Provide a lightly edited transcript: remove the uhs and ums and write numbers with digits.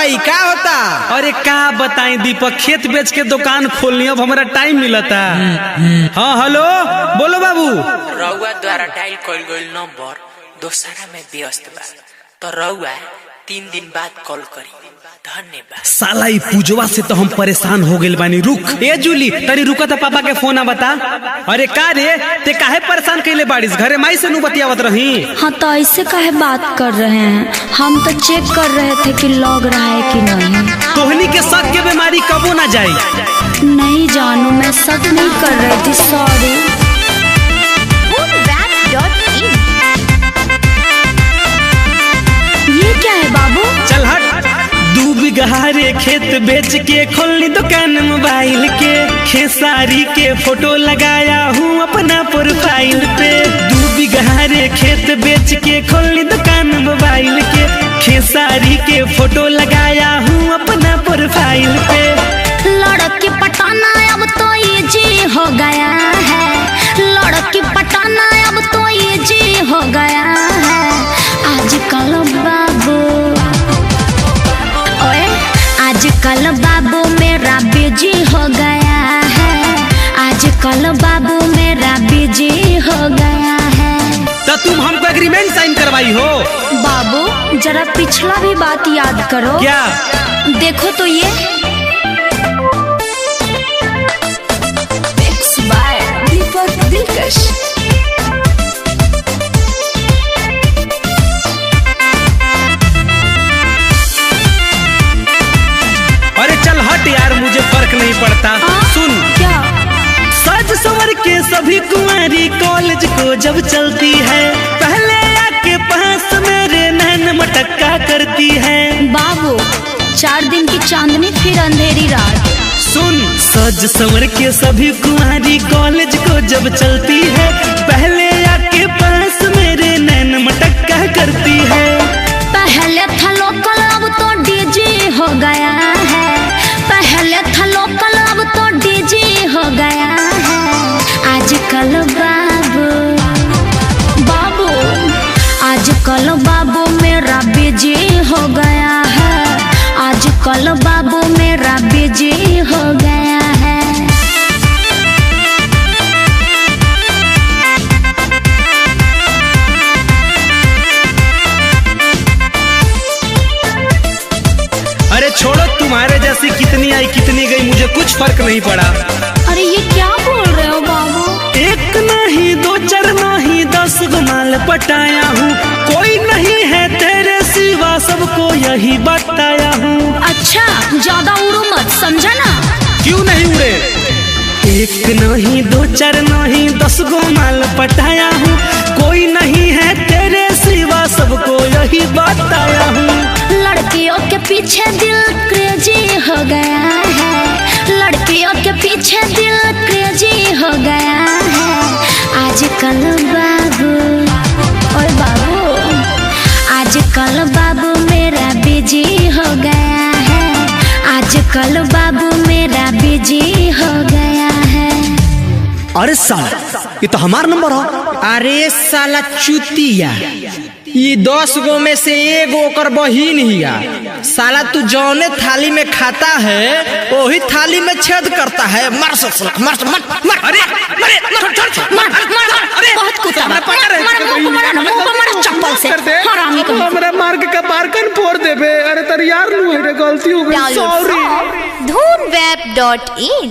भाई क्या होता? अरे का बताएं दीपक, खेत बेच के दुकान खोलनी, अब हमारा टाइम मिलता। हाँ हेलो, बोलो बाबू। रउआ द्वारा डायल कॉल गइल नंबर दोसरा में व्यस्त बा, तो रउआ 3 दिन बाद कॉल करी। धन्यवाद। साला ई पूजवा से तो हम परेशान हो गए बानी। रुक ए जूली, तरी रुका था पापा के फोन आ बता। अरे का रे, ते काहे परेशान कैले बाड़ीस? घरे माई से नु बतियावत रही। हाँ तो ऐसे काहे बात कर रहे हैं? हम तो चेक कर रहे थे कि लग रहा है कि नहीं। तोहनी के शक के बीमारी कबो ना जाए। नहीं जानू, मैं शक नहीं कर रही थी, सॉरी। ये क्या है बाबू? चल हट। 2 बीघा रे खेत बेच के खोलनी दुकान मोबाइल के, खेसारी के फोटो लगाया हूँ अपना प्रोफाइल पे। 2 बीघा रे खेत बेच के खोलनी दुकान मोबाइल के, खेसारी के फोटो लगाया हूँ अपना प्रोफाइल पे। लड़की पटाना अब तो इजी हो गया है, लड़की पटाना अब तो इजी हो गया है आजकल बाबू। ओए आजकल बाबू मेरा बिजी हो गया है, आजकल बाबू मेरा बिजी हो गया है। तो तुम हमको एग्रीमेंट साइन करवाई हो? बाबू जरा पिछला भी बात याद करो। क्या? देखो तो ये दीपक दिलकश। अरे चल हट यार, मुझे फर्क नहीं पड़ता। सुन क्या? सज सवर के सभी कुंवारी कॉलेज को जब चलती है, पहले आके पास मेरे नैन मटक्का करती है। बाबू 4 दिन की चांदनी फिर अंधेरी रात। सुन, सज सवर के सभी कुंवारी कॉलेज को जब चलती है, पहले आके पास मेरे नैन मटक्का करती है। पहले था लोकल अब तो डीजे हो गया है, पहले था लोकल अब तो डीजे हो गया है आजकल बाबू। बाबू आजकल बाबू मेरा बिजी हो गया है, आजकल बाबू मेरा बिजी हो गया है। अरे छोड़ो, तुम्हारे जैसी कितनी आई कितनी गई, मुझे कुछ फर्क नहीं पड़ा। अरे ये क्या बोल रहे हो बाबू? 1 नहीं 2 4 नहीं 10 गुमाल पटाया हूँ, कोई नहीं है तेरे सिवा, सबको यही बताया हूँ। अच्छा ज्यादा उड़ो मत, समझा ना? क्यों नहीं उड़े? 1 नहीं 2 4 नहीं 10 गुमाल पटाया हूँ, कोई नहीं है तेरे सिवा, सबको यही बताया हूँ। लड़कियों के पीछे दिल क्रेजी हो गया है, लड़कियों के पीछे दिल क्रेजी हो गया है आजकल बाबू। ओए बाबू आजकल बाबू मेरा बिजी हो गया है, आजकल बाबू मेरा बिजी हो गया है। अरे साला, ये तो हमारा नंबर हो। अरे साला चुतिया, ये 10 गो में से 1 गो कर बहिन हिया। साला तू जौने थाली में खाता है वही थाली में छेद करता है। मार सक मार मार मार। अरे अरे बहुत कुत्ता है, मार चप्पल से, हरामी को। हमरा मार के कपार कन फोड़ देबे। अरे तर यार नु है, गलती हो गई, सॉरी। dhoonweb.in